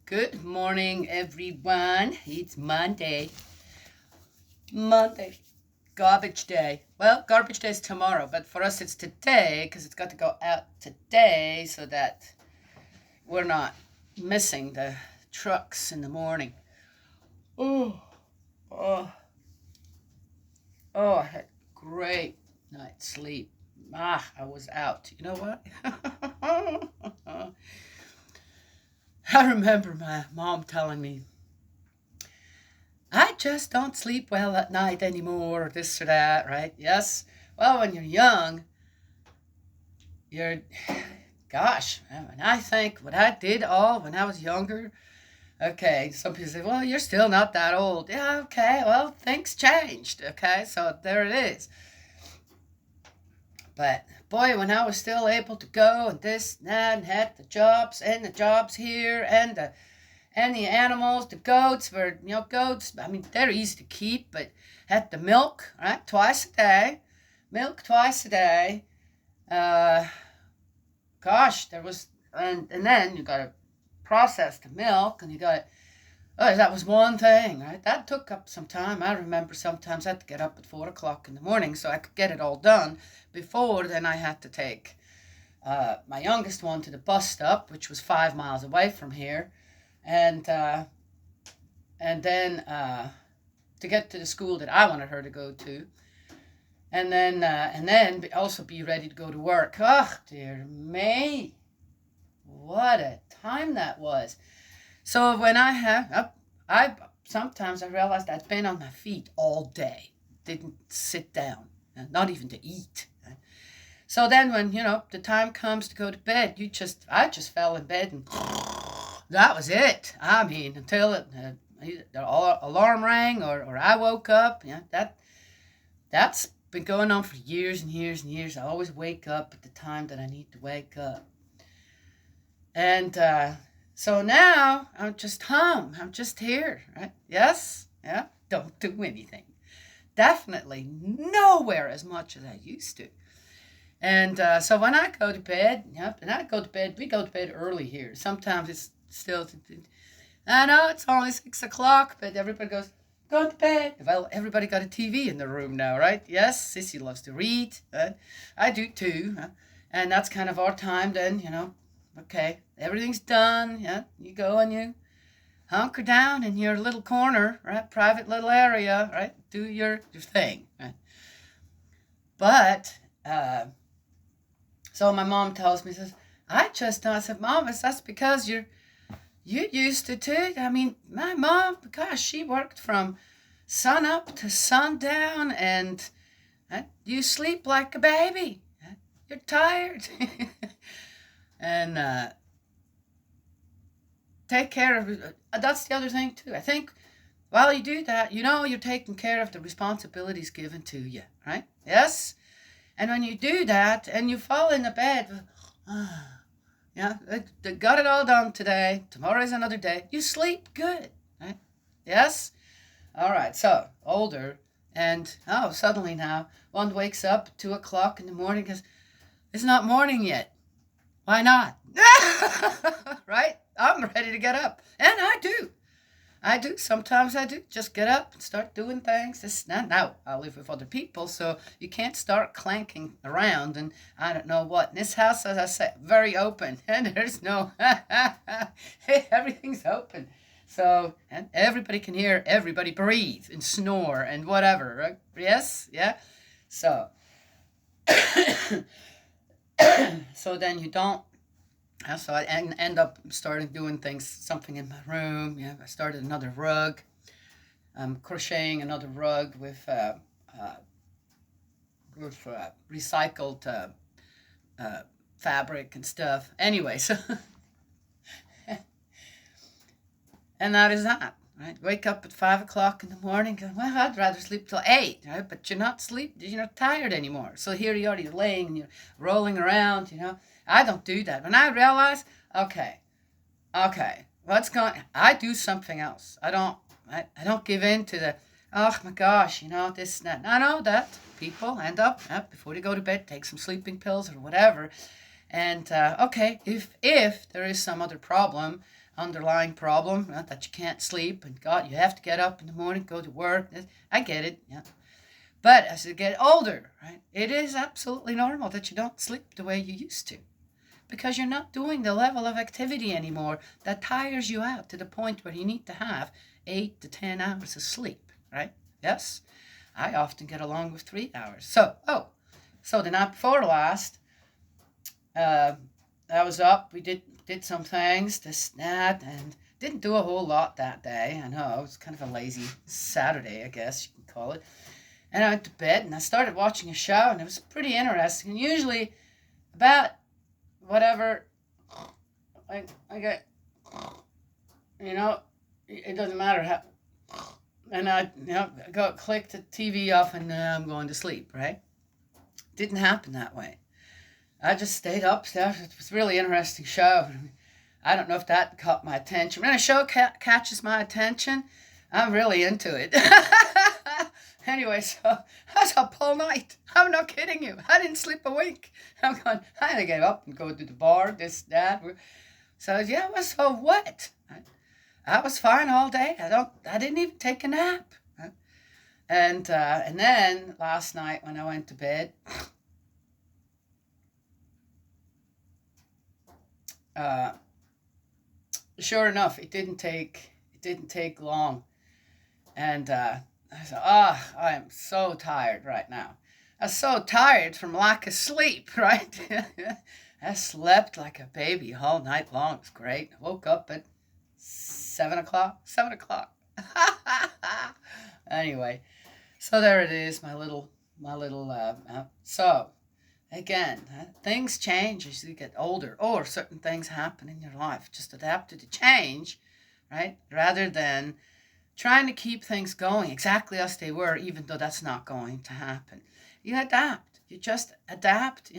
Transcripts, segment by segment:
Good morning, everyone. It's Monday. Monday. Garbage day. Well, garbage day is tomorrow, but for us it's today because it's got to go out today so that we're not missing the trucks in the morning. Oh, oh, I had a great night's sleep. I was out. You know what? I remember my mom telling me, I just don't sleep well at night anymore, or this or that, right? Yes. Well, when you're young, you're, gosh, when I think what I did all when I was younger, okay, some people say, well, you're still not that old. Yeah, okay, well, things changed, okay, so there it is. But boy, when I was still able to go and this and that and had the jobs here and the animals, the goats were, goats, I mean, they're easy to keep, but had the milk, right, twice a day, gosh, there was, and then you got to process the milk, and you got to, that was one thing, right, that took up some time. I remember sometimes I had to get up at 4 o'clock in the morning so I could get it all done before then I had to take my youngest one to the bus stop, which was 5 miles away from here, and then to get to the school that I wanted her to go to, and then also be ready to go to work. Oh, dear me, what a time that was. So when I sometimes I realized I'd been on my feet all day, didn't sit down, not even to eat. So then when, the time comes to go to bed, I just fell in bed and that was it. I mean, until the alarm rang or I woke up. That's been going on for years and years and years. I always wake up at the time that I need to wake up. And so now I'm just home. I'm just here, right? Yes? Yeah? Don't do anything. Definitely nowhere as much as I used to. And so when I go to bed, we go to bed early here. Sometimes it's still, I know it's only 6 o'clock, but everybody goes, go to bed. Well, everybody got a TV in the room now, right? Yes, Sissy loves to read. I do too. And that's kind of our time then, okay, everything's done. Yeah, you go and you hunker down in your little corner, right? Private little area, right? Do your thing, right? But, so my mom tells me, says, I said, Mom, that's because you used to too. I mean, my mom, gosh, she worked from sun up to sundown, and you sleep like a baby. You're tired. And take care of, that's the other thing too. I think while you do that, you're taking care of the responsibilities given to you, right? Yes? And when you do that and you fall in the bed, they got it all done today. Tomorrow is another day. You sleep good, right? Yes? All right, so older, and suddenly now one wakes up at 2 o'clock in the morning because it's not morning yet. Why not? Right? I'm ready to get up. And I do. Sometimes I do. Just get up and start doing things. Now I live with other people, so you can't start clanking around and I don't know what. In this house, as I said, very open. And there's no, everything's open. So, and everybody can hear everybody breathe and snore and whatever, right? Yes? Yeah? So, so then you don't, so I end up starting doing something in my room. Yeah, I started another rug. I'm crocheting another rug with recycled fabric and stuff. Anyway, so and that is that. Right, wake up at 5 o'clock in the morning. Go, well, I'd rather sleep till 8. Right, but you're not you're not tired anymore. So here you are, you're laying and you're rolling around. I don't do that. When I realize, okay, what's going? I do something else. I don't give in to the, oh my gosh, this and that. I know that people end up before they go to bed, take some sleeping pills or whatever. And okay, if there is some other problem, underlying problem, not that you can't sleep, and God, you have to get up in the morning, go to work. I get it, yeah. But as you get older, right, it is absolutely normal that you don't sleep the way you used to, because you're not doing the level of activity anymore that tires you out to the point where you need to have 8 to 10 hours of sleep, right? Yes, I often get along with 3 hours. So the night before last, I was up. We did some things, this, that, and didn't do a whole lot that day. I know, it was kind of a lazy Saturday, I guess you can call it. And I went to bed, and I started watching a show, and it was pretty interesting. And usually, about whatever, I get, it doesn't matter how, and I click the TV off, and I'm going to sleep, right? Didn't happen that way. I just stayed up. It was a really interesting show. I don't know if that caught my attention. When a show catches my attention, I'm really into it. Anyway, so I was up all night. I'm not kidding you. I didn't sleep a wink. I'm going, I had to get up and go to the bar, this, that. So, yeah, it was so what? I was fine all day. I didn't even take a nap. And then last night when I went to bed, sure enough, it didn't take long. And I said, I am so tired right now. I'm so tired from lack of sleep, right? I slept like a baby all night long. It was great. I woke up at 7 o'clock. Anyway, so there it is, my little. So again, things change as you get older, or certain things happen in your life. Just adapt to the change, right? Rather than trying to keep things going exactly as they were, even though that's not going to happen. You adapt. You just adapt.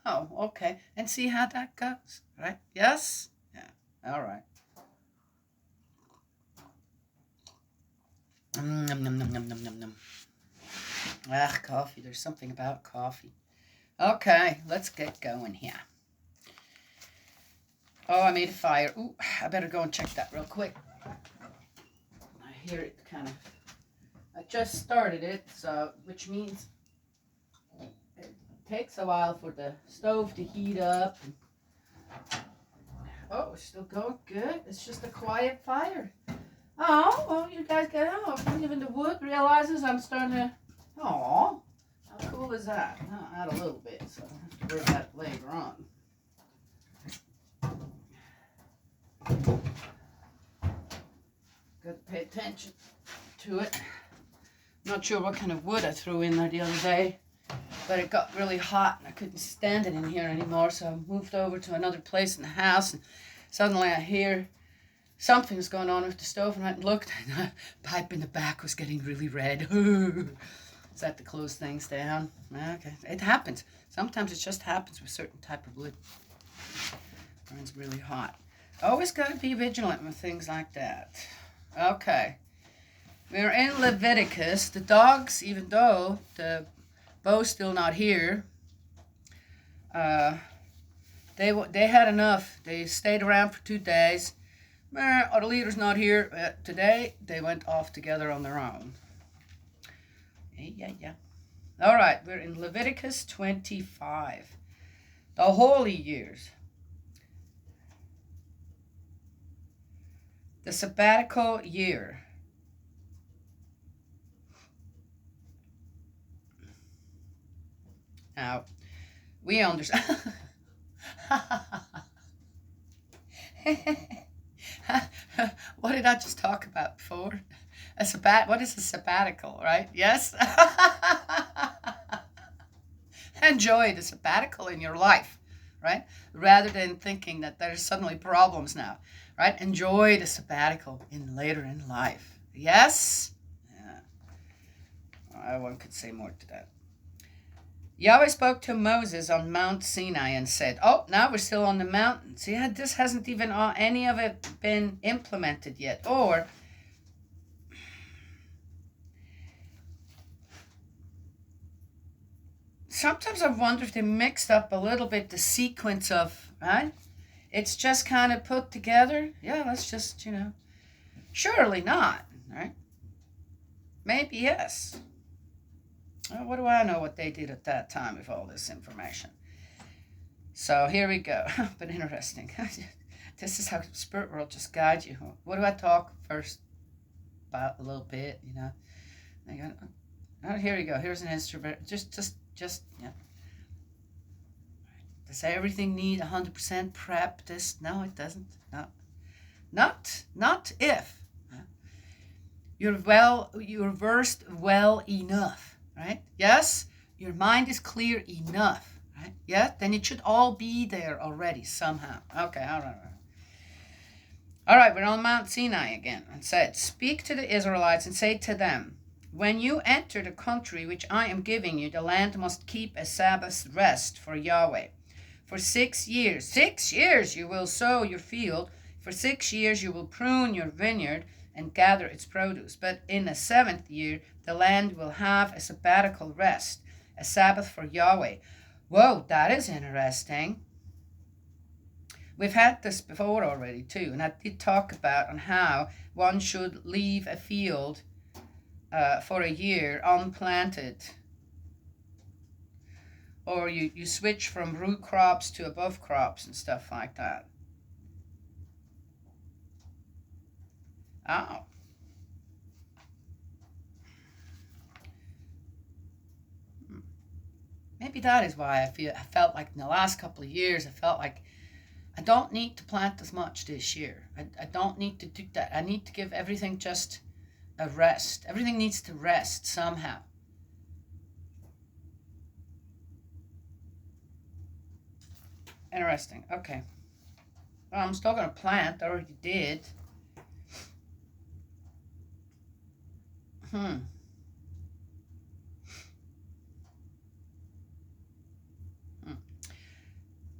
Oh, okay. And see how that goes, right? Yes? Yeah. All right. Nom. Coffee. There's something about coffee. Okay, let's get going here. Oh, I made a fire. Ooh, I better go and check that real quick. I hear it I just started it, so, which means it takes a while for the stove to heat up. Oh, it's still going good. It's just a quiet fire. Oh, well, you guys get out. Even the wood realizes I'm starting to, how cool is that? I'll add a little bit, so I have to worry about it later on. Got to pay attention to it. Not sure what kind of wood I threw in there the other day, but it got really hot and I couldn't stand it in here anymore, so I moved over to another place in the house, and suddenly I hear something's going on with the stove, and I looked, and the pipe in the back was getting really red. Is that to close things down? Okay, it happens. Sometimes it just happens with certain type of wood. Burns really hot. Always got to be vigilant with things like that. Okay. We're in Leviticus. The dogs, even though the Bo's still not here, they had enough. They stayed around for 2 days. Our leader's not here today. They went off together on their own. Yeah. All right, we're in Leviticus 25. The holy years. The sabbatical year. Now, we understand. What did I just talk about before? What is a sabbatical, right? Yes? Enjoy the sabbatical in your life, right? Rather than thinking that there's suddenly problems now, right? Enjoy the sabbatical later in life. Yes? Yeah. One could say more to that. Yahweh spoke to Moses on Mount Sinai and said, now we're still on the mountain. See, this hasn't even any of it been implemented yet. Or sometimes I wonder if they mixed up a little bit the sequence of, right? it's just kind of put together. Yeah, let's just, surely not, right? Maybe yes. Well, what do I know what they did at that time with all this information? So here we go. But interesting. This is how spirit world just guides you. What do I talk first about a little bit, I got, oh, here we go. Here's an instrument. Just, yeah. Does everything need 100% prep? No, it doesn't. No. Not if you're versed well enough, right? Yes, your mind is clear enough, right? Yeah, then it should all be there already somehow. Okay, all right. All right, we're on Mount Sinai again. It said, speak to the Israelites and say to them, when you enter the country which I am giving you, the land must keep a Sabbath rest for Yahweh. For 6 years, 6 years you will sow your field. For 6 years you will prune your vineyard and gather its produce. But in the 7th year, the land will have a sabbatical rest, a Sabbath for Yahweh. Whoa, that is interesting. We've had this before already too, and I did talk about on how one should leave a field for a year unplanted. Or you switch from root crops to above crops and stuff like that. Oh. Maybe that is why I felt like in the last couple of years, I felt like I don't need to plant as much this year. I don't need to do that. I need to give everything just a rest. Everything needs to rest somehow. Interesting. Okay. Well, I'm still going to plant. I already did.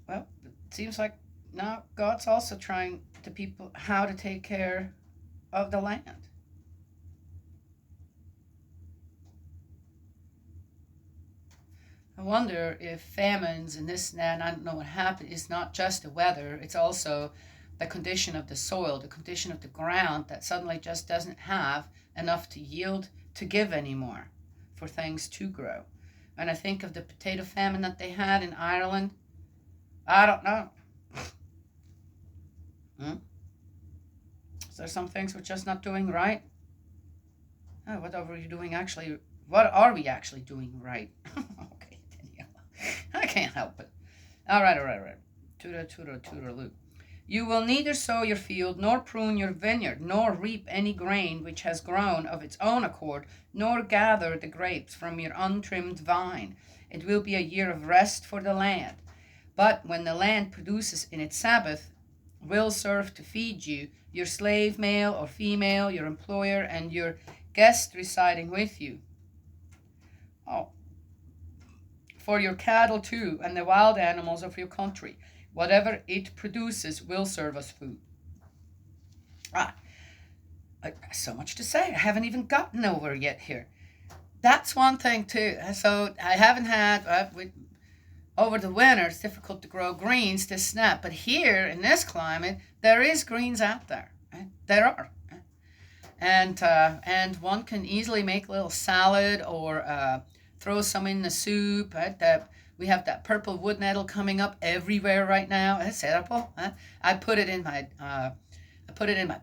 Well, it seems like now God's also trying to people how to take care of the land. I wonder if famines and this and that, and I don't know what happened, it's not just the weather, it's also the condition of the soil, the condition of the ground that suddenly just doesn't have enough to yield to give anymore for things to grow. And I think of the potato famine that they had in Ireland. I don't know. So some things we're just not doing right. Oh, what are we doing actually? What are we actually doing right? Okay, Danielle. I can't help it. All right. Toodaloo. You will neither sow your field, nor prune your vineyard, nor reap any grain which has grown of its own accord, nor gather the grapes from your untrimmed vine. It will be a year of rest for the land. But when the land produces in its Sabbath, will serve to feed you, your slave male or female, your employer, and your guest residing with you. Oh. For your cattle too, and the wild animals of your country. Whatever it produces will serve as food. So much to say. I haven't even gotten over yet here. That's one thing too. So I haven't had, over the winter, it's difficult to grow greens to snap. But here in this climate, there is greens out there. Right? There are. And one can easily make a little salad or throw some in the soup. Right? We have that purple wood nettle coming up everywhere right now. That's edible. I put it in my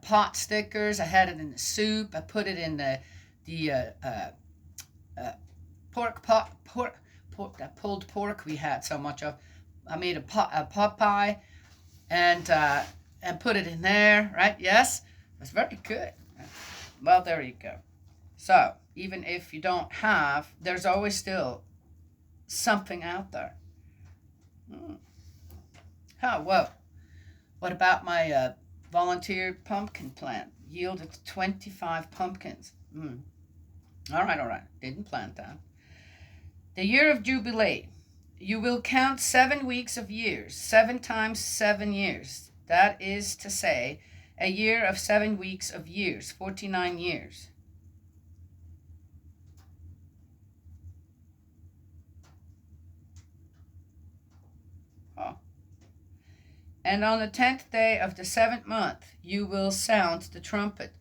pot stickers. I had it in the soup. I put it in the that pulled pork we had so much of. I made a pot pie and put it in there. Right? Yes, it was very good. Well, there you go. So even if you don't have, there's always still something out there. What about my volunteer pumpkin plant? Yielded 25 pumpkins. All right. Didn't plant that. The year of Jubilee. You will count 7 weeks of years, 7 times 7 years. That is to say, a year of 7 weeks of years, 49 years. And on the 10th day of the 7th month, you will sound the trumpet.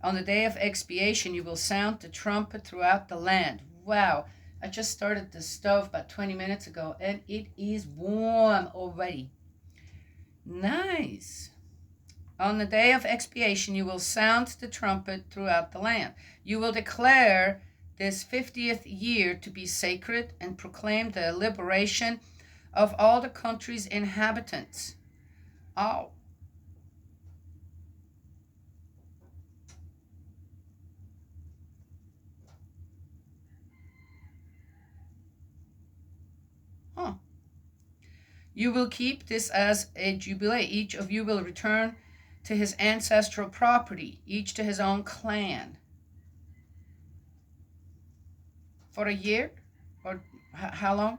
On the day of expiation, you will sound the trumpet throughout the land. Wow, I just started the stove about 20 minutes ago, and it is warm already. Nice. On the day of expiation, you will sound the trumpet throughout the land. You will declare this 50th year to be sacred and proclaim the liberation of all the country's inhabitants. Oh. Huh. You will keep this as a jubilee. Each of you will return to his ancestral property, each to his own clan. For a year? Or how long?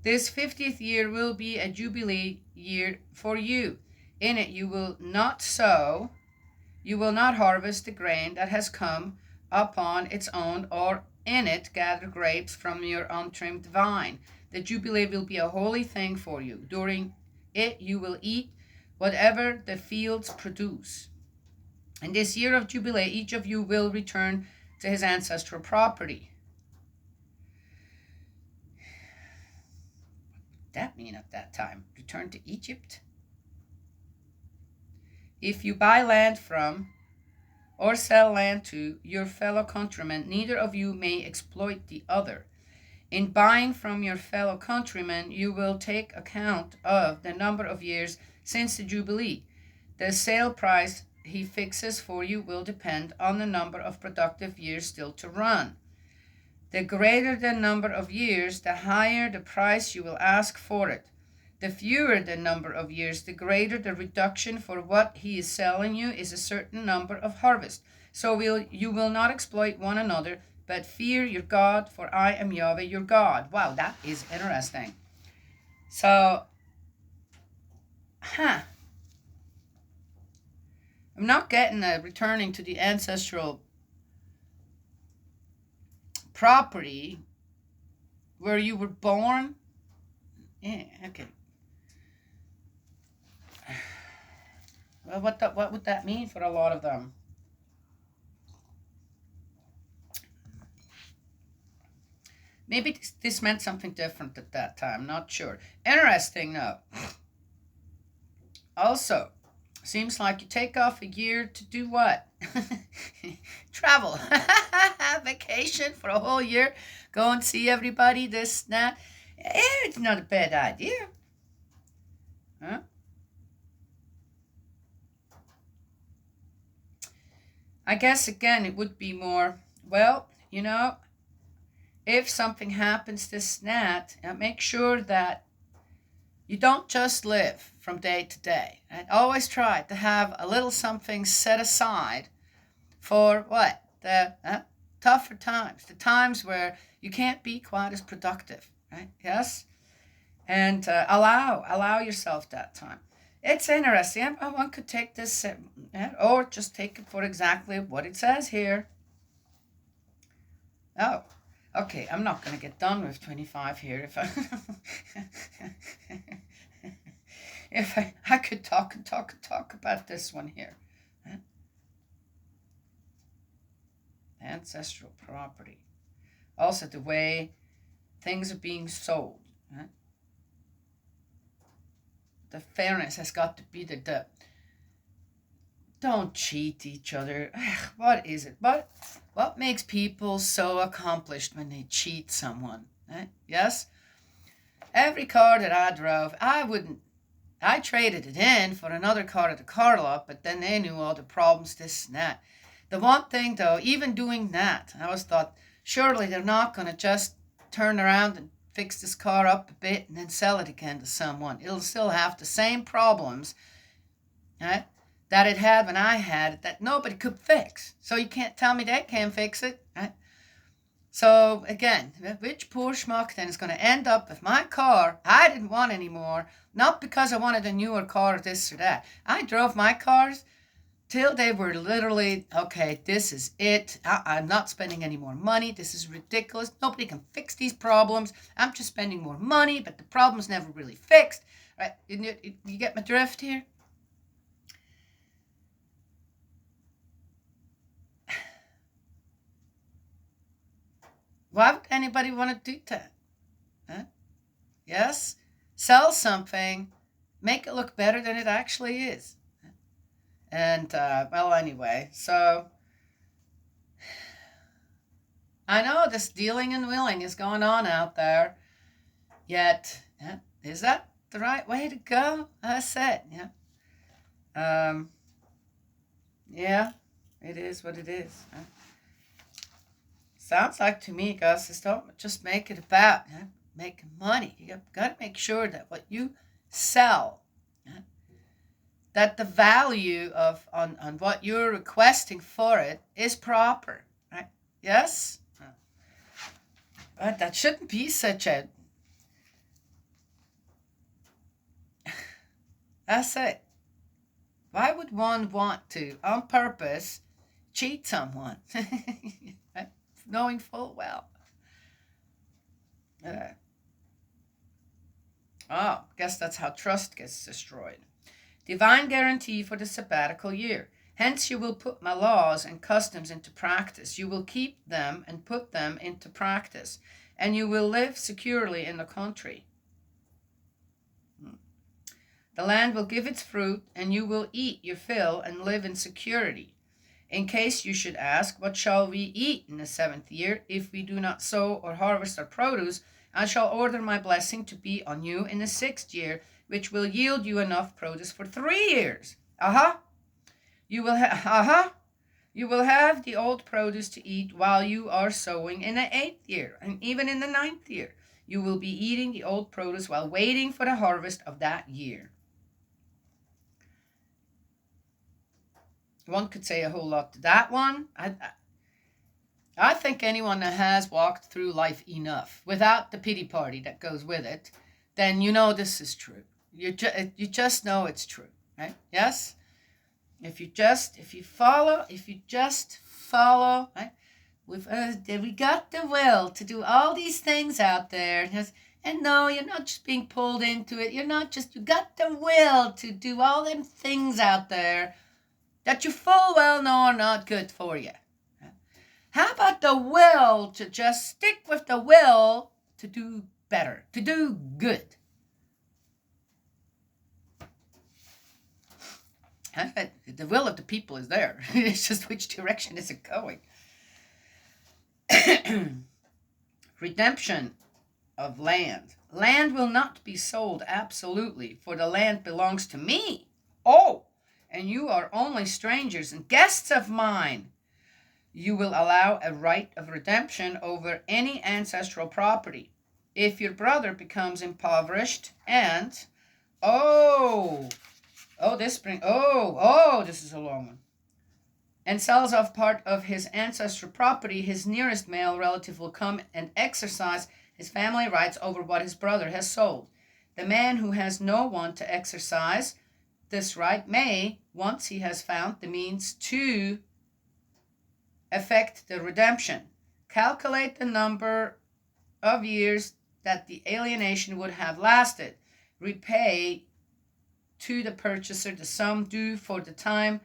This 50th year will be a jubilee year for you. In it you will not sow, you will not harvest the grain that has come upon its own, or in it gather grapes from your untrimmed vine. The jubilee will be a holy thing for you. During it you will eat whatever the fields produce. In this year of jubilee, each of you will return to his ancestral property. What did that mean at that time? Return to Egypt? If you buy land from or sell land to your fellow countrymen, neither of you may exploit the other. In buying from your fellow countrymen, you will take account of the number of years since the Jubilee. The sale price he fixes for you will depend on the number of productive years still to run. The greater the number of years, the higher the price you will ask for it. The fewer the number of years, the greater the reduction, for what he is selling you is a certain number of harvest. So you will not exploit one another, but fear your God, for I am Yahweh your God. Wow, that is interesting. So, I'm not getting a returning to the ancestral property where you were born. Yeah, okay. Well, what would that mean for a lot of them? Maybe this meant something different at that time. Not sure. Interesting though. Also, seems like you take off a year to do what? Travel. Vacation for a whole year. Go and see everybody, this, that. It's not a bad idea. Huh? I guess, again, it would be more, well, if something happens, this, that, make sure that you don't just live from day to day. Right? Always try to have a little something set aside for what? The tougher times, the times where you can't be quite as productive, right? Yes? And allow yourself that time. It's interesting. One could take this, or just take it for exactly what it says here. Oh, okay. I'm not going to get done with 25 here. If I could talk about this one here. Ancestral property. Also, the way things are being sold. The fairness has got to be the don't cheat each other. What is it? What makes people so accomplished when they cheat someone? Yes? Every car that I drove, I traded it in for another car at the car lot, but then they knew all the problems, this and that. The one thing though, even doing that, I always thought, surely they're not going to just turn around and fix this car up a bit and then sell it again to someone. It'll still have the same problems, right, that it had when I had it, that nobody could fix. So you can't tell me they can't fix it, right? So again, which poor schmuck then is going to end up with my car I didn't want anymore, not because I wanted a newer car or this or that. I drove my cars till they were literally, okay, this is it. I'm not spending any more money. This is ridiculous. Nobody can fix these problems. I'm just spending more money, but the problem's never really fixed. Right? You get my drift here? Why would anybody want to do that? Huh? Yes? Sell something, make it look better than it actually is. And, well, anyway, so I know this dealing and willing is going on out there, yet, is that the right way to go? I said, yeah, it is what it is. Sounds like to me, Gus, is don't just make it about making money. You got to make sure that what you sell, that the value of on what you're requesting for it is proper, right? Yes? But that shouldn't be such a... That's it. Why would one want to, on purpose, cheat someone? Knowing full well. Guess that's how trust gets destroyed. Divine guarantee for the sabbatical year. Hence you will put my laws and customs into practice. You will keep them and put them into practice. And you will live securely in the country. The land will give its fruit, and you will eat your fill and live in security. In case you should ask, what shall we eat in the 7th year? If we do not sow or harvest our produce, I shall order my blessing to be on you in the 6th year, which will yield you enough produce for 3 years. You will have the old produce to eat while you are sowing in the 8th year, and even in the 9th year. You will be eating the old produce while waiting for the harvest of that year. One could say a whole lot to that one. I think anyone that has walked through life enough without the pity party that goes with it, then you know this is true. You just know it's true, right? Yes? If you just follow, right? We got the will to do all these things out there. And no, you're not just being pulled into it. You got the will to do all them things out there that you full well know are not good for you. How about the will to just stick with the will to do better, to do good? The will of the people is there. It's just which direction is it going? Redemption of land. Land will not be sold absolutely, for the land belongs to me. Oh, and you are only strangers and guests of mine. You will allow a right of redemption over any ancestral property. If your brother becomes impoverished and, this is a long one, and sells off part of his ancestral property, his nearest male relative will come and exercise his family rights over what his brother has sold. The man who has no one to exercise this right may, once he has found the means to effect the redemption, calculate the number of years that the alienation would have lasted, repay to the purchaser the sum due for the time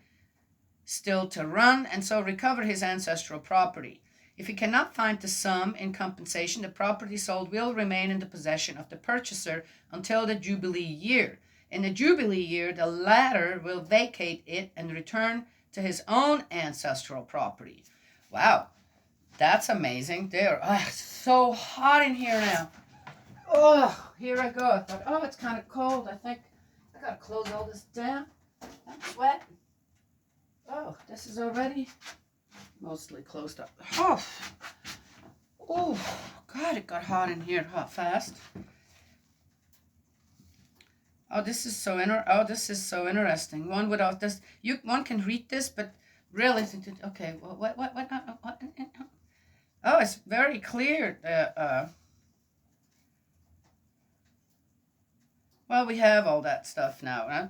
still to run, and so recover his ancestral property. If he cannot find the sum in compensation, the property sold will remain in the possession of the purchaser until the Jubilee year. In the Jubilee year, the latter will vacate it and return to his own ancestral property. Wow, that's amazing. It's so hot in here now. Oh, here I go. I thought, it's kind of cold. I think I gotta close all this down. I'm sweating. Oh, this is already mostly closed up. Oh, God, it got hot in here, fast. This is so interesting. One can read this, but really, okay. What? Oh, it's very clear. Well, we have all that stuff now, huh?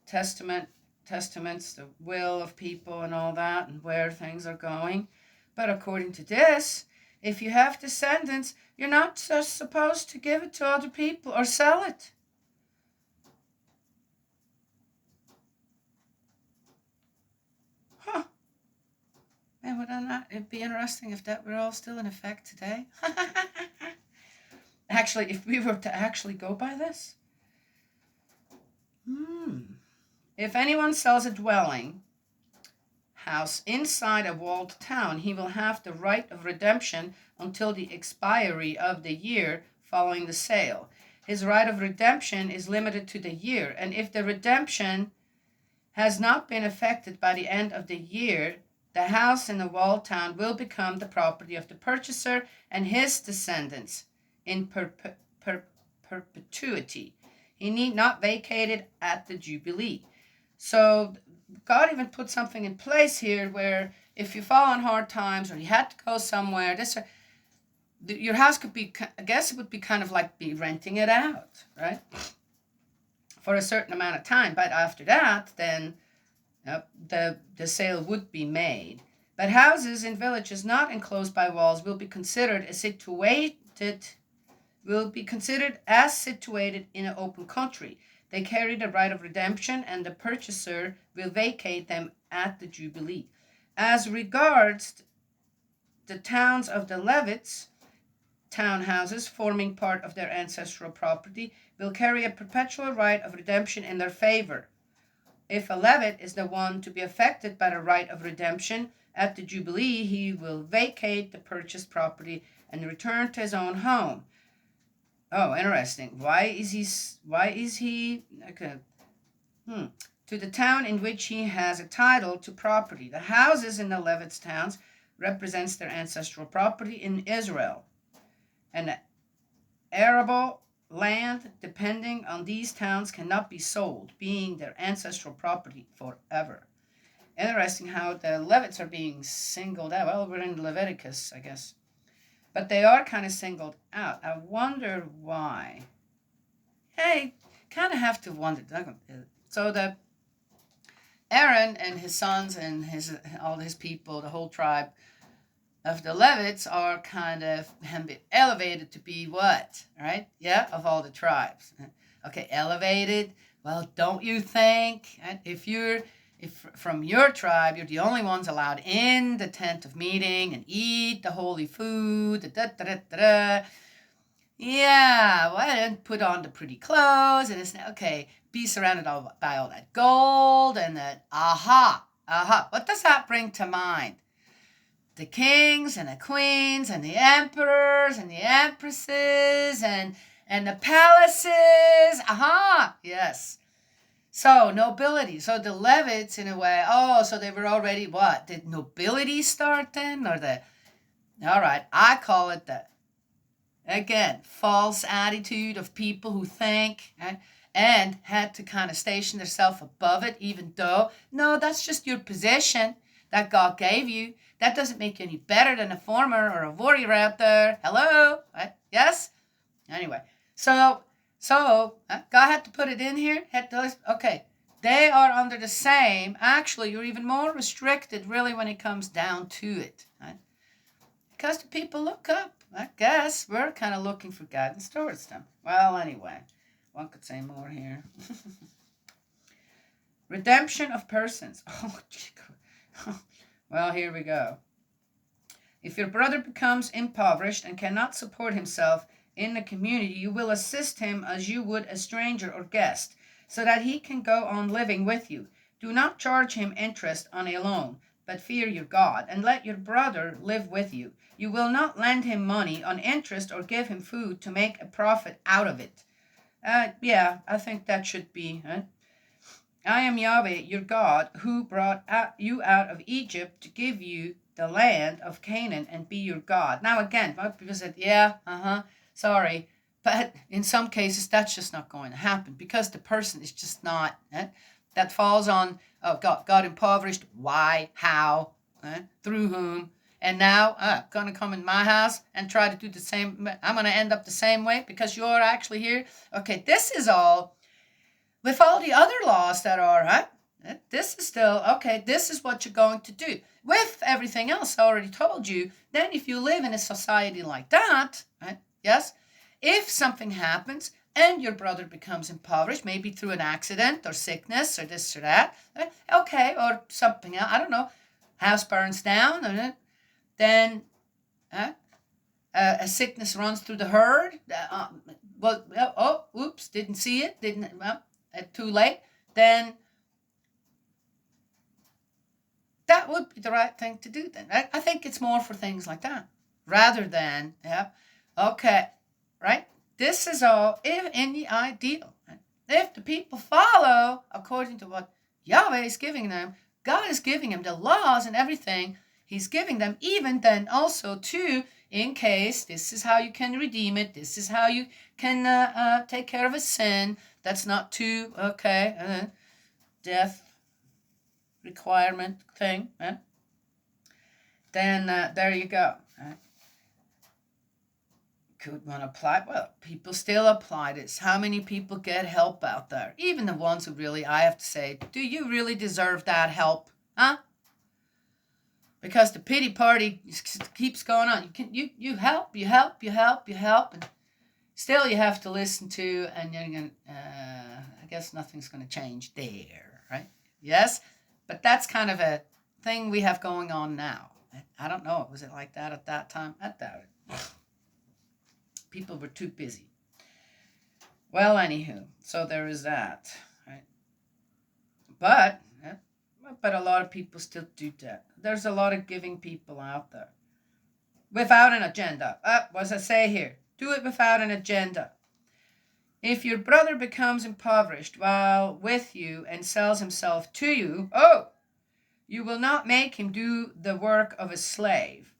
Testaments, the will of people, and all that, and where things are going. But according to this, if you have descendants, you're not supposed to give it to other people or sell it. it'd be interesting if that were all still in effect today. Actually, if we were to actually go by this. If anyone sells a dwelling house inside a walled town, he will have the right of redemption until the expiry of the year following the sale. His right of redemption is limited to the year, and if the redemption has not been effected by the end of the year, the house in the walled town will become the property of the purchaser and his descendants in perpetuity. He need not vacate it at the Jubilee. So God even put something in place here where if you fall on hard times or you had to go somewhere, your house could be, I guess it would be kind of like be renting it out, right? For a certain amount of time. But after that, then the sale would be made. But houses in villages not enclosed by walls will be considered as situated in an open country. They carry the right of redemption, and the purchaser will vacate them at the Jubilee. As regards the towns of the Levites, townhouses forming part of their ancestral property will carry a perpetual right of redemption in their favor. If a Levite is the one to be affected by the right of redemption at the Jubilee, he will vacate the purchased property and return to his own home. Oh, interesting. Why is he okay? To the town in which he has a title to property. The houses in the Levites' towns represents their ancestral property in Israel. And the arable land depending on these towns cannot be sold, being their ancestral property forever. Interesting how the Levites are being singled out. Well, we're in Leviticus, I guess. But they are kind of singled out. I wonder why. Hey, kind of have to wonder. So the Aaron and his sons and all his people, the whole tribe of the Levites are kind of elevated to be what? Right? Yeah, of all the tribes. Okay, elevated. Well, don't you think if from your tribe you're the only ones allowed in the tent of meeting and eat the holy food, yeah, well, and put on the pretty clothes and it's okay, be surrounded by all that gold and that what does that bring to mind? The kings and the queens and the emperors and the empresses and the palaces. Yes. So nobility. So the Levites, in a way, so they were already what? Did nobility start then? All right, I call it again, false attitude of people who think and had to kind of station themselves above it, even though, no, that's just your position that God gave you. That doesn't make you any better than a farmer or a warrior out there. Hello? Right? Yes? Anyway, so God had to put it in here. Okay, they are under the same. Actually, you're even more restricted, really, when it comes down to it. Right? Because the people look up. I guess we're kind of looking for guidance towards them. Well, anyway, one could say more here. Redemption of persons. Well, here we go. If your brother becomes impoverished and cannot support himself in the community, you will assist him as you would a stranger or guest, so that he can go on living with you. Do not charge him interest on a loan, but fear your God, and let your brother live with you. You will not lend him money on interest or give him food to make a profit out of it. Yeah, I think that should be. I am Yahweh, your God, who brought you out of Egypt to give you the land of Canaan and be your God. Now again, people said, sorry. But in some cases, that's just not going to happen because the person is just not. That falls on, God impoverished. Why? How? Through whom? And now I'm going to come in my house and try to do the same. I'm going to end up the same way because you're actually here. Okay, this is all. With all the other laws that are, this is still, okay, this is what you're going to do. With everything else I already told you, then if you live in a society like that, yes, if something happens and your brother becomes impoverished, maybe through an accident or sickness or this or that, okay, or something else, I don't know, house burns down, then a sickness runs through the herd. Oops, didn't see it, too late. Then that would be the right thing to do then. I think it's more for things like that rather than, okay, right? This is all in the ideal. Right? If the people follow according to what Yahweh is giving them, God is giving them the laws and everything. He's giving them even then also too, in case this is how you can redeem it. This is how you can take care of a sin that's not too, death requirement thing. Then there you go. Could one apply? Well, people still apply this. How many people get help out there? Even the ones who really, I have to say, do you really deserve that help? Huh? Because the pity party keeps going on. You help, and still you have to listen to, and you're going I guess nothing's going to change there, right? Yes, but that's kind of a thing we have going on now. I don't know. Was it like that at that time? I doubt it. People were too busy. Well, anywho, so there is that, right? But a lot of people still do that. There's a lot of giving people out there without an agenda. What does I say here? Do it without an agenda. If your brother becomes impoverished while with you and sells himself to you, you will not make him do the work of a slave.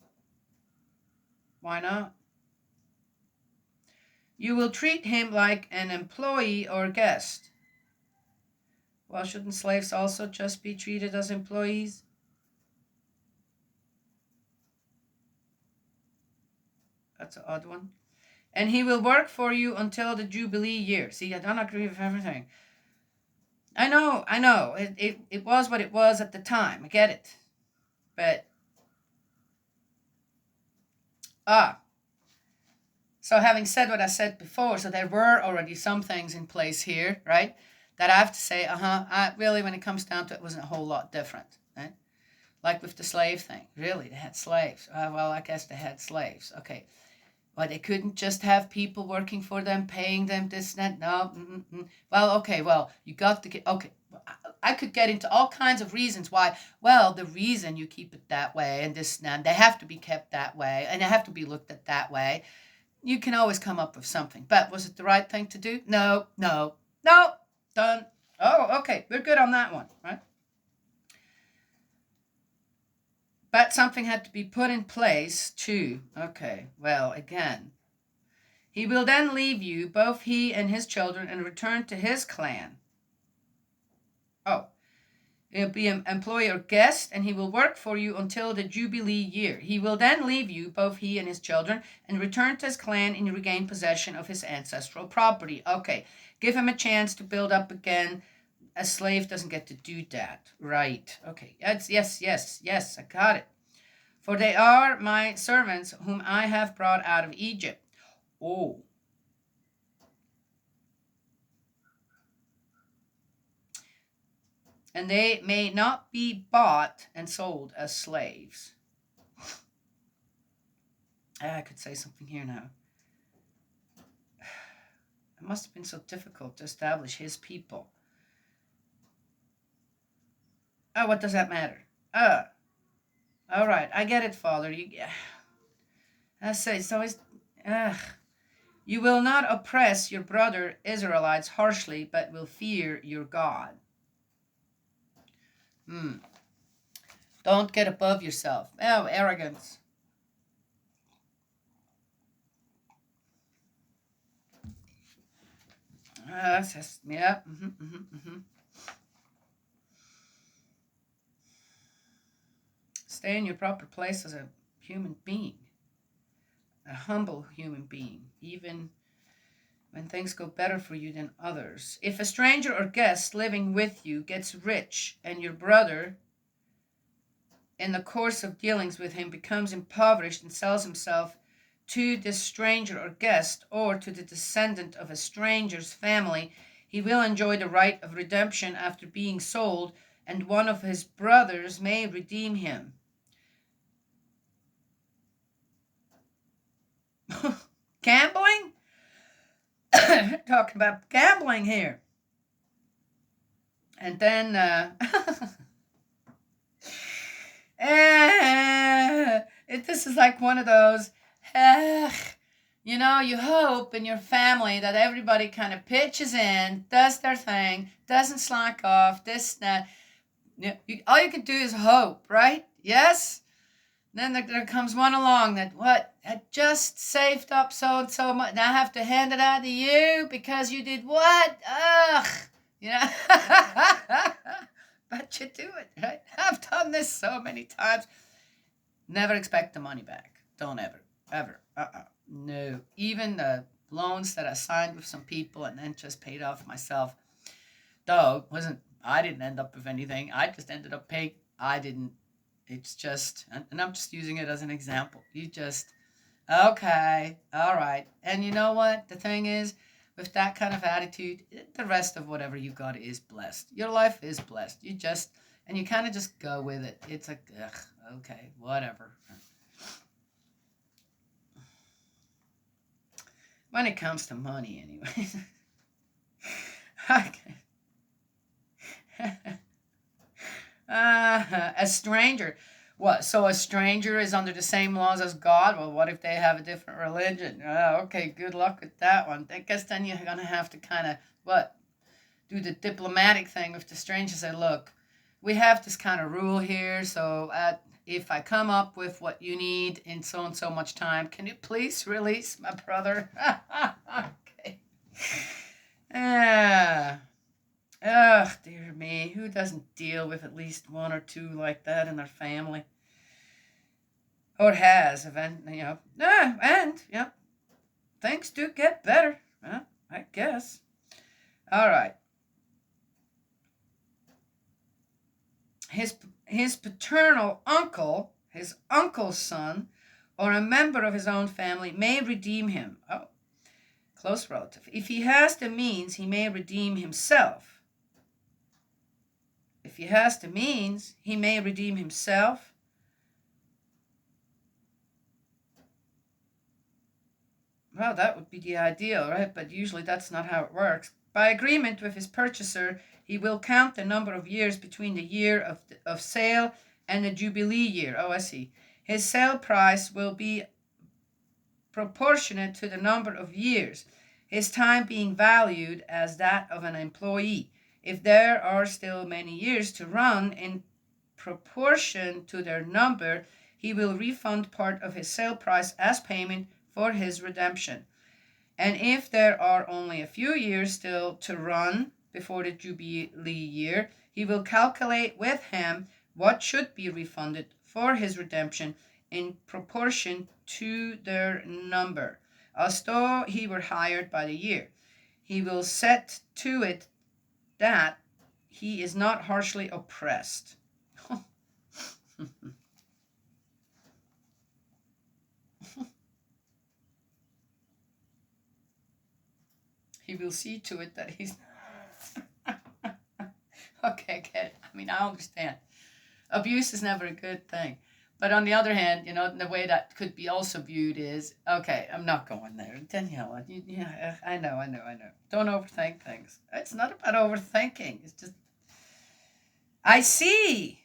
Why not? You will treat him like an employee or guest. Well, shouldn't slaves also just be treated as employees? That's an odd one. And he will work for you until the Jubilee year. See, I don't agree with everything. I know. It was what it was at the time. I get it. But, so having said what I said before, so there were already some things in place here, right? That I have to say, really, when it comes down to it, wasn't a whole lot different, right? Like with the slave thing. Really, they had slaves. Well, I guess they had slaves. Okay. Well, they couldn't just have people working for them, paying them this and that. No. Well, okay. Well, you got to get... Okay. I could get into all kinds of reasons why. Well, the reason you keep it that way and this and that, they have to be kept that way and they have to be looked at that way. You can always come up with something. But was it the right thing to do? No. Done. Oh, okay. We're good on that one, right? But something had to be put in place too. Okay, well, again. He will then leave you, both he and his children, and return to his clan. He'll be an employee or guest, and he will work for you until the Jubilee year. He will then leave you, both he and his children, and return to his clan and regain possession of his ancestral property. Okay, give him a chance to build up again. A slave doesn't get to do that. Right. Okay, yes, I got it. For they are my servants whom I have brought out of Egypt. Oh. And they may not be bought and sold as slaves. I could say something here now. It must have been so difficult to establish his people. What does that matter? All right, I get it, Father. I say, so it's... You will not oppress your brother Israelites harshly, but will fear your God. Don't get above yourself. Arrogance. Stay in your proper place as a human being. A humble human being, even when things go better for you than others. If a stranger or guest living with you gets rich and your brother, in the course of dealings with him, becomes impoverished and sells himself to this stranger or guest or to the descendant of a stranger's family, he will enjoy the right of redemption after being sold, and one of his brothers may redeem him. Gambling? Talking about gambling here. And then, this is like one of those, you hope in your family that everybody kind of pitches in, does their thing, doesn't slack off, this, that. All you can do is hope, right? Yes? Then there comes one along that, I just saved up so and so much, and I have to hand it out to you because you did what? Ugh. But you do it, right? I've done this so many times. Never expect the money back. Don't ever. No. Even the loans that I signed with some people and then just paid off myself. Though, I didn't end up with anything. I just ended up paying. I didn't. It's just, and I'm just using it as an example. You just, okay, all right. And you know what? The thing is, with that kind of attitude, the rest of whatever you got is blessed. Your life is blessed. You kind of just go with it. It's like, okay, whatever. When it comes to money, anyway. A stranger. What? So a stranger is under the same laws as God? Well, what if they have a different religion? Okay, good luck with that one. I guess then you're going to have to kind of, do the diplomatic thing with the stranger. Say, look, we have this kind of rule here, so if I come up with what you need in so and so much time, can you please release my brother? Okay. Ugh, dear me, who doesn't deal with at least one or two like that in their family? Or has, and things do get better, I guess. All right. His paternal uncle, his uncle's son, or a member of his own family may redeem him. Oh, close relative. If he has the means, he may redeem himself. If he has the means, he may redeem himself. Well, that would be the ideal, right? But usually that's not how it works. By agreement with his purchaser, he will count the number of years between the year of sale and the Jubilee year. Oh, I see. His sale price will be proportionate to the number of years, his time being valued as that of an employee. If there are still many years to run in proportion to their number, he will refund part of his sale price as payment for his redemption. And if there are only a few years still to run before the Jubilee year, he will calculate with him what should be refunded for his redemption in proportion to their number, as though he were hired by the year. He will set to it that he is not harshly oppressed. He will see to it that he's okay, good. I mean, I understand. Abuse is never a good thing. But on the other hand, the way that could be also viewed is, okay, I'm not going there. Daniela, yeah, I know. Don't overthink things. It's not about overthinking. It's just, I see.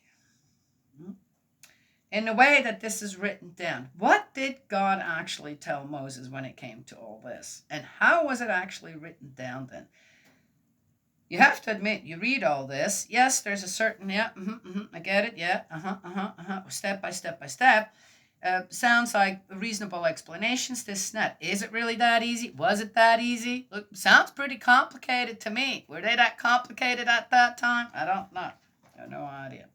In the way that this is written down, what did God actually tell Moses when it came to all this? And how was it actually written down then? You have to admit, you read all this. Yes, there's a certain, I get it, yeah, step by step. Sounds like reasonable explanations, this and that. Is it really that easy? Was it that easy? Look, sounds pretty complicated to me. Were they that complicated at that time? I don't know. I have no idea.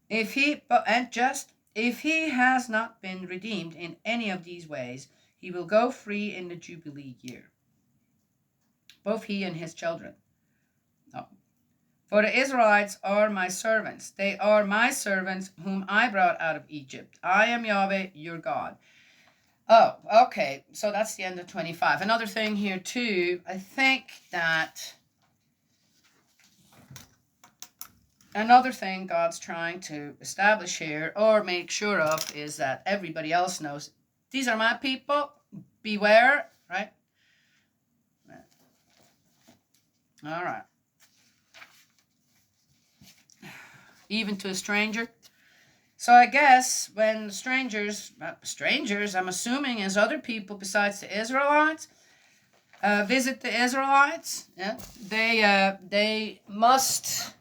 If he has not been redeemed in any of these ways, he will go free in the Jubilee year. Both he and his children. No. For the Israelites are my servants. They are my servants whom I brought out of Egypt. I am Yahweh, your God. Oh, okay. So that's the end of 25. Another thing here too, I think that another thing God's trying to establish here or make sure of is that everybody else knows These are my people. Beware, right? All right. Even to a stranger. So I guess when strangers, I'm assuming as other people besides the Israelites, visit the Israelites, yeah, they must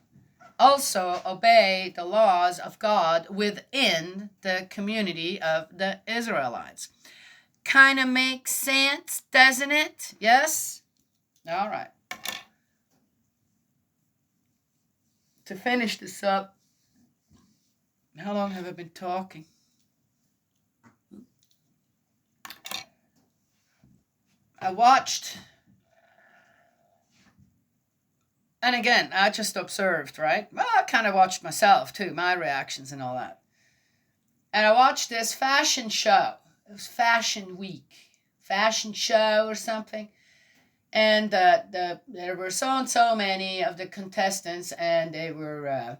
also obey the laws of God within the community of the Israelites. Kind of makes sense, doesn't it? Yes? All right. To finish this up, how long have I been talking? I watched, and again, I just observed, right? Well, I kind of watched myself too, my reactions and all that. And I watched this fashion show. It was Fashion Week, fashion show or something. And there were so and so many of the contestants, and they were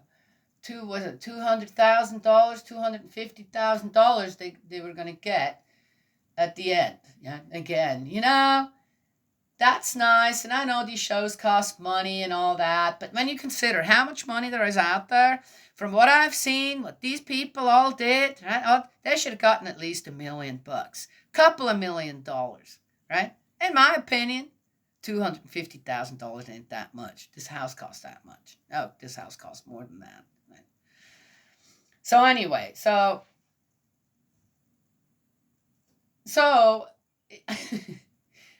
$200,000, $250,000 they were gonna get at the end. Yeah, again, that's nice, and I know these shows cost money and all that, but when you consider how much money there is out there, from what I've seen, what these people all did, right? They should have gotten at least $1 million, couple of $1 million, right? In my opinion, $250,000 ain't that much. This house costs that much. Oh, this house costs more than that. Right? So anyway, so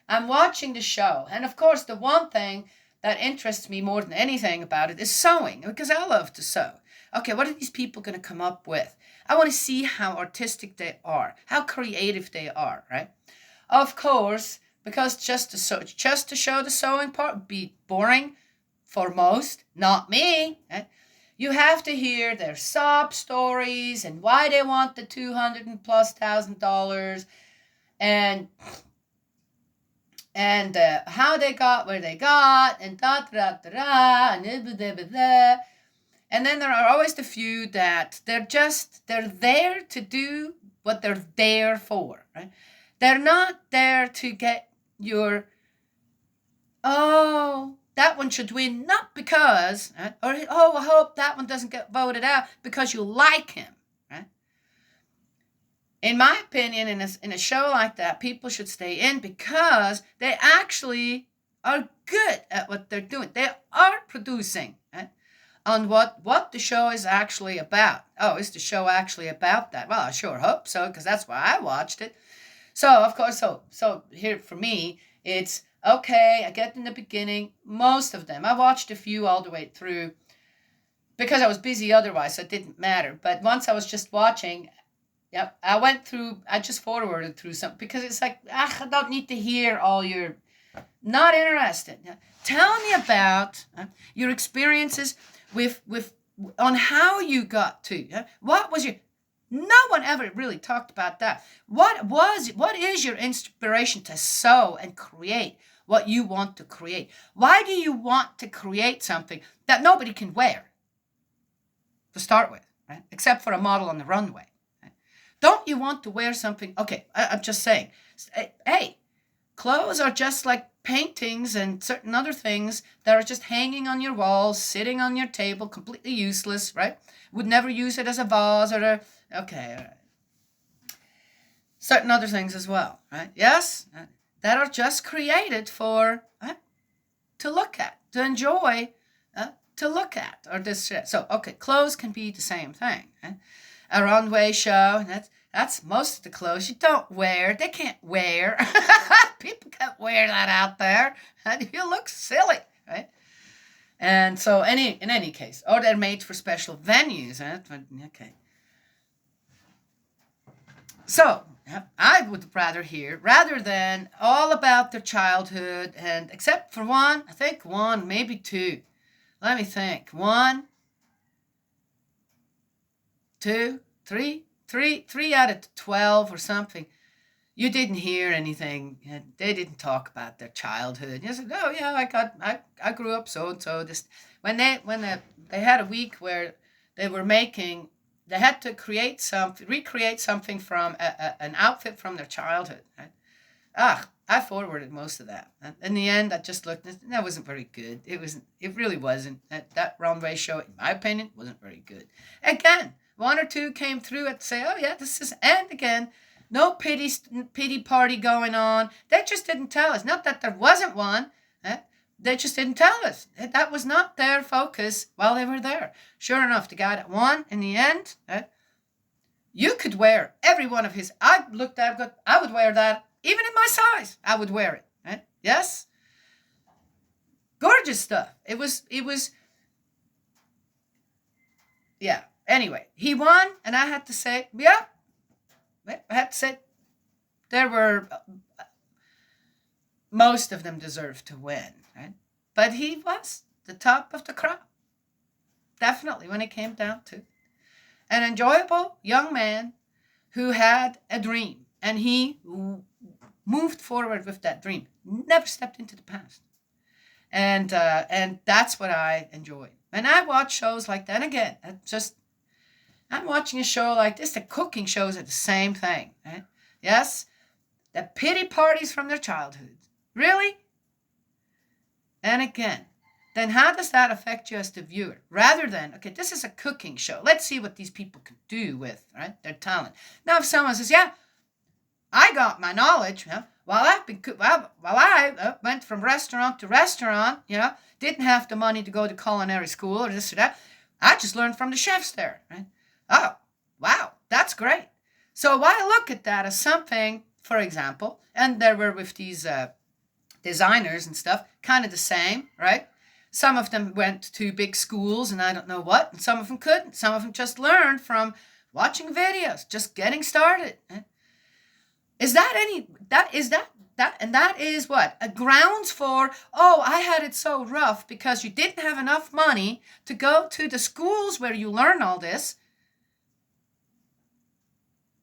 I'm watching the show, and of course, the one thing that interests me more than anything about it is sewing, because I love to sew. Okay, what are these people going to come up with? I want to see how artistic they are, how creative they are, right? Of course, because just to show the sewing part would be boring for most, not me. Right? You have to hear their sob stories and why they want the $200,000+, and how they got where they got, and da da da da, and blah, blah, blah. And then there are always the few that they're there to do what they're there for, right? They're not there to get your, oh, that one should win, not because, right? Or, oh, I hope that one doesn't get voted out because you like him, right? In my opinion, in a show like that, people should stay in because they actually are good at what they're doing. They are producing, right? On what the show is actually about. Oh, is the show actually about that? Well, I sure hope so, because that's why I watched it. So, of course, so here for me, it's, okay, I get in the beginning, most of them. I watched a few all the way through because I was busy otherwise, so it didn't matter. But once I was just watching, yep, I just forwarded through something because it's like, I don't need to hear all your, not interested. Tell me about your experiences with on how you got to, what was your, no one ever really talked about that. What is your inspiration to sew and create what you want to create? Why do you want to create something that nobody can wear to start with, right? Except for a model on the runway. Right? Don't you want to wear something? Okay, I'm just saying. Hey, clothes are just like paintings and certain other things that are just hanging on your walls, sitting on your table, completely useless, right? Would never use it as a vase or okay, all right. Certain other things as well, right? Yes, that are just created for to look at, to enjoy, to look at, or this shit. So, okay, clothes can be the same thing. Right? A runway show, that's most of the clothes you don't wear. They can't wear. People can't wear that out there. You look silly, right? And so, in any case, or they're made for special venues. Right? Okay. So, I would rather hear, rather than all about their childhood, and except for one, I think one, maybe two. Let me think. 1, 2, 3 out of 12 or something. You didn't hear anything. They didn't talk about their childhood. You said, oh yeah, I grew up so and so. This when they had a week where they were making they had to recreate something from an outfit from their childhood. Right? I forwarded most of that. And in the end, I just looked, and that wasn't very good. It really wasn't. That runway show, in my opinion, wasn't very good. Again, one or two came through and say, oh yeah, this is, and again, no pity party going on. They just didn't tell us. Not that there wasn't one. They just didn't tell us. That was not their focus while they were there. Sure enough, the guy that won in the end, you could wear every one of his. I looked at it, I would wear that. Even in my size, I would wear it. Right? Yes? Gorgeous stuff. It was, yeah. Anyway, he won, and I had to say, yeah. I had to say, there were, most of them deserved to win. Right? But he was the top of the crop. Definitely, when it came down to it. An enjoyable young man who had a dream, and he moved forward with that dream, never stepped into the past. And that's what I enjoy. When I watch shows like that, and again, I'm watching a show like this, the cooking shows are the same thing. Right? Yes, the pity parties from their childhood. Really? And again, then how does that affect you as the viewer? Rather than, okay, this is a cooking show. Let's see what these people can do with, right, their talent. Now, if someone says, yeah, I got my knowledge, while I went from restaurant to restaurant, didn't have the money to go to culinary school or this or that. I just learned from the chefs there, right? Oh, wow, that's great. So I look at that as something, for example, and there were with these designers and stuff, kind of the same, right? Some of them went to big schools and I don't know what, and some of them couldn't. Some of them just learned from watching videos, just getting started. Right? Is what? A grounds for, oh, I had it so rough because you didn't have enough money to go to the schools where you learn all this.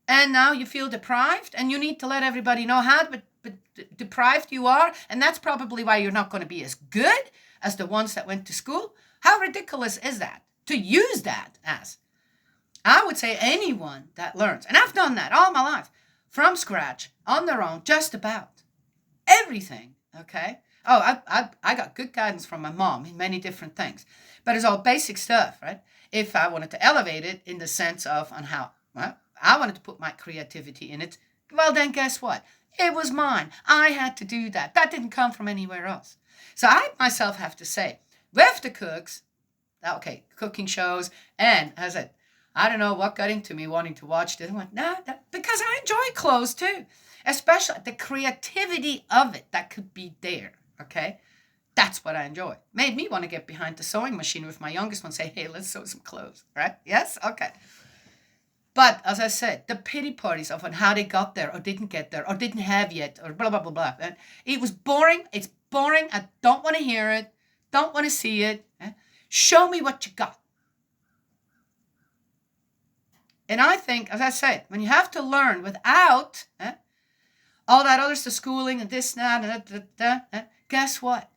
And now you feel deprived and you need to let everybody know how deprived you are. And that's probably why you're not going to be as good as the ones that went to school. How ridiculous is that? To use that as, I would say anyone that learns, and I've done that all my life, from scratch, on their own, just about everything, okay? Oh, I got good guidance from my mom in many different things, but it's all basic stuff, right? If I wanted to elevate it in the sense of on how, well, I wanted to put my creativity in it, well, then guess what? It was mine. I had to do that. That didn't come from anywhere else. So I myself have to say, with the cooks, okay, cooking shows, and as I don't know what got into me wanting to watch this. I went, because I enjoy clothes too. Especially the creativity of it that could be there, okay? That's what I enjoy. Made me want to get behind the sewing machine with my youngest one, say, hey, let's sew some clothes, right? Yes? Okay. But as I said, the pity parties of on how they got there or didn't get there or didn't have yet or blah, blah, blah, blah. And it was boring. It's boring. I don't want to hear it. Don't want to see it. Show me what you got. And I think, as I said, when you have to learn without all that other stuff, schooling and this, and guess what?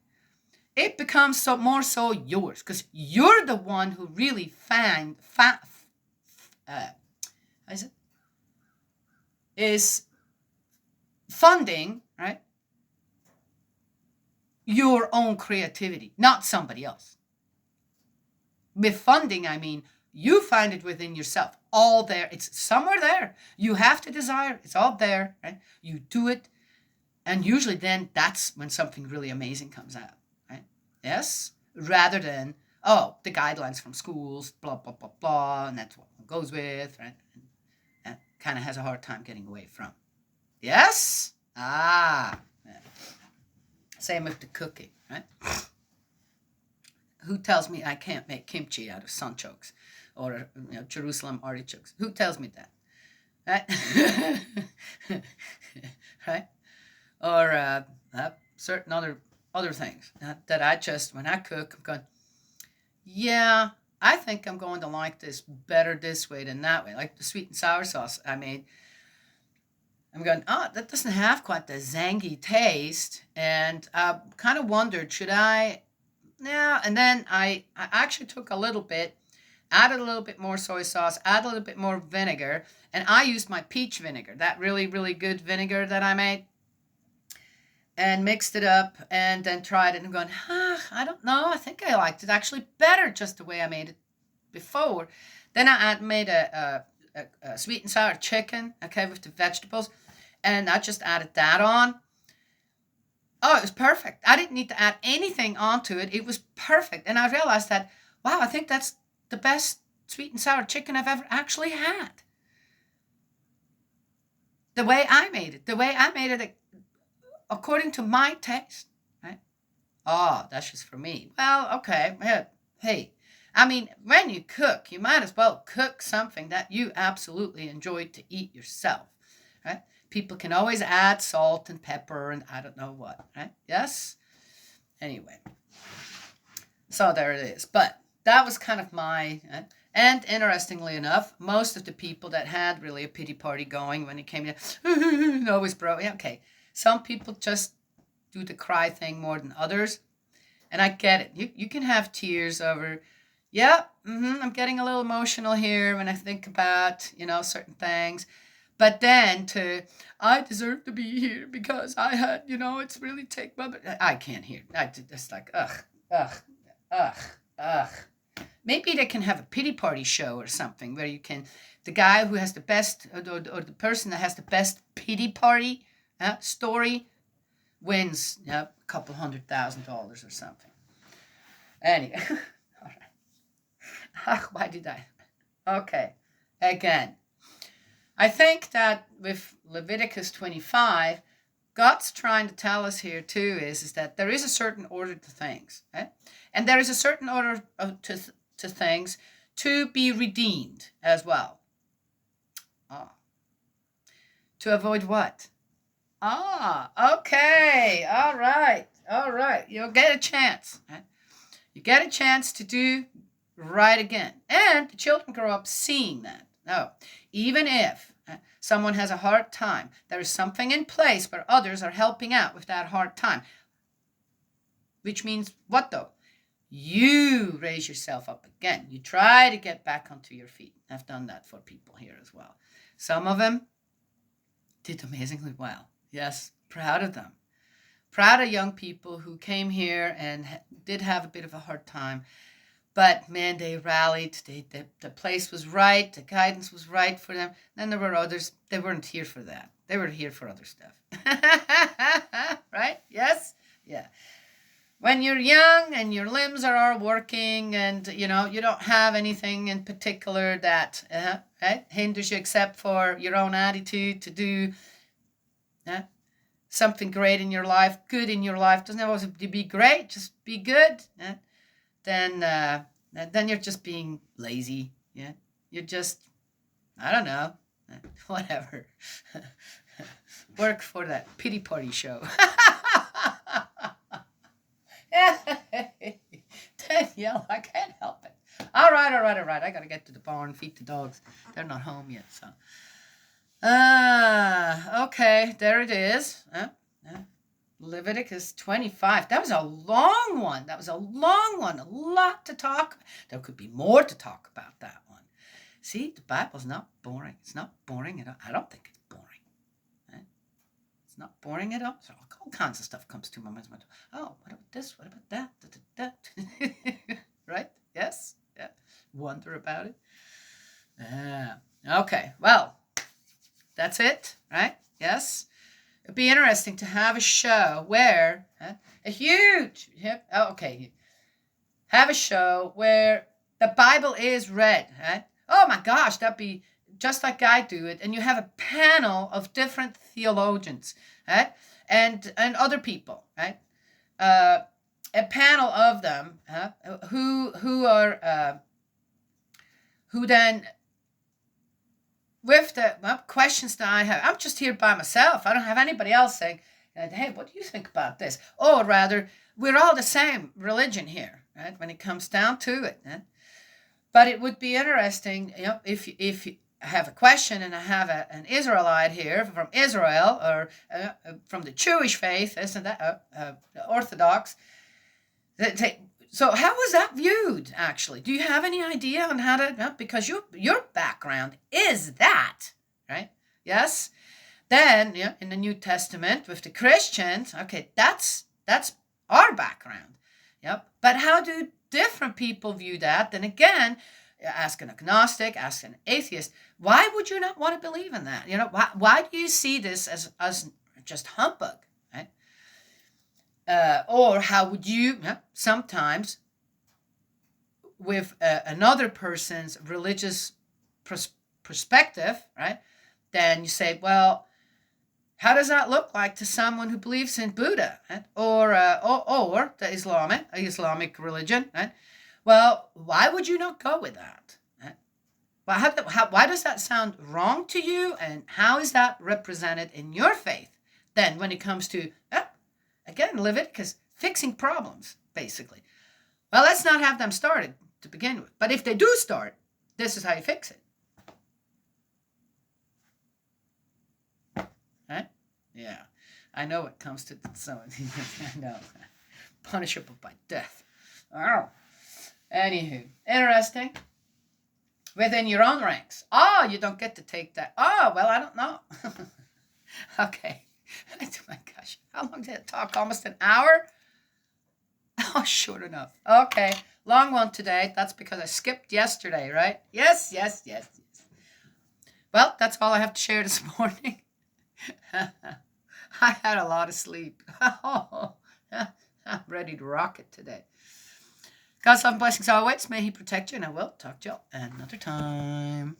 It becomes more so yours because you're the one who really is funding, right? Your own creativity, not somebody else. With funding, I mean, you find it within yourself, all there. It's somewhere there. You have to desire. It's all there, right? You do it. And usually then that's when something really amazing comes out, right? Yes? Rather than, oh, the guidelines from schools, blah, blah, blah, blah, and that's what one goes with, right? And kind of has a hard time getting away from. Yes? Yeah. Same with the cooking, right? Who tells me I can't make kimchi out of sunchokes or Jerusalem artichokes? Who tells me that? Right? Right? Or certain other things that I just, when I cook, I'm going, yeah, I think I'm going to like this better this way than that way. Like the sweet and sour sauce I made. I'm going, oh, that doesn't have quite the zangy taste. And I kind of wondered, should I? Yeah, and then I actually took a little bit added a little bit more soy sauce, added a little bit more vinegar, and I used my peach vinegar, that really, really good vinegar that I made, and mixed it up, and then tried it, and I'm going, I don't know, I think I liked it actually better just the way I made it before. Then I made a sweet and sour chicken, okay, with the vegetables, and I just added that on. Oh, it was perfect. I didn't need to add anything onto it. It was perfect. And I realized that, wow, I think that's the best sweet and sour chicken I've ever actually had. The way I made it according to my taste, right? Oh, that's just for me. Well, okay. Hey, I mean, when you cook, you might as well cook something that you absolutely enjoy to eat yourself, right? People can always add salt and pepper and I don't know what, right? Yes? Anyway. So there it is. But that was kind of my... and interestingly enough, most of the people that had really a pity party going when it came to... always broke. Yeah, okay. Some people just do the cry thing more than others. And I get it. You can have tears over... Yeah, I'm getting a little emotional here when I think about, certain things. But then I deserve to be here because I had, it's really take my... I can't hear. It's like, ugh. Maybe they can have a pity party show or something where you can, the guy who has the best, or the person that has the best pity party story wins a couple $100,000 or something. Anyway, all right. Why did I? Okay, again. I think that with Leviticus 25, God's trying to tell us here too is that there is a certain order to things, right? And there is a certain order to things to be redeemed as well. To avoid what? Okay, all right. You'll get a chance, right? You get a chance to do right again. And the children grow up seeing that. No, even if someone has a hard time, there is something in place where others are helping out with that hard time. Which means what though? You raise yourself up again. You try to get back onto your feet. I've done that for people here as well. Some of them did amazingly well. Yes, proud of them. Proud of young people who came here and did have a bit of a hard time. But man, they rallied. The place was right. The guidance was right for them. Then there were others. They weren't here for that. They were here for other stuff. Right? Yes? Yeah. When you're young and your limbs are all working and, you don't have anything in particular that right, hinders you except for your own attitude to do something great in your life, good in your life. Doesn't always have to be great. Just be good. Then you're just being lazy. Yeah, you're just, I don't know, whatever. Work for that pity party show. Danielle, I can't help it. All right. I gotta get to the barn, feed the dogs. They're not home yet, so. Okay, there it is. Leviticus 25. That was a long one. A lot to talk. There could be more to talk about that one. See, the Bible's not boring. It's not boring at all. I don't think it's boring. Right? It's not boring at all. So all kinds of stuff comes to my mind. Oh, what about this? What about that? Right? Yes? Yeah. Wonder about it. Yeah. Okay. Well, that's it, right? Yes. It'd be interesting to have a show where have a show where the Bible is read, right? Oh my gosh, that'd be just like I do it, and you have a panel of different theologians, right? And other people, right? A panel of them who then, with the questions that I have, I'm just here by myself. I don't have anybody else saying, hey, what do you think about this? Or rather, we're all the same religion here, right? When it comes down to it. Right? But it would be interesting, if you have a question and I have an Israelite here from Israel or from the Jewish faith, isn't that Orthodox? So how was that viewed, actually? Do you have any idea on how to, because your background is that, right? Yes? Then, yeah, in the New Testament with the Christians, okay, that's our background. Yep. But how do different people view that? Then again, ask an agnostic, ask an atheist, why would you not want to believe in that? Why do you see this as just humbug, right? Or how would you, sometimes with another person's religious perspective, right? Then you say, well, how does that look like to someone who believes in Buddha, right? Or the Islamic religion, right? Well, why would you not go with that? Right? Well, why does that sound wrong to you? And how is that represented in your faith? Then when it comes to, again, Leviticus, fixing problems, basically. Well, let's not have them started to begin with. But if they do start, this is how you fix it. Right? Yeah. I know it comes to some of these. I know. Punishable by death. Oh. Anywho, interesting. Within your own ranks. Oh, you don't get to take that. Oh, well, I don't know. Okay. Oh my gosh. How long did it talk? Almost an hour? Oh, short enough. Okay. Long one today. That's because I skipped yesterday, right? Yes. Well, that's all I have to share this morning. I had a lot of sleep. I'm ready to rock it today. God's love and blessings always. May He protect you, and I will talk to you another time.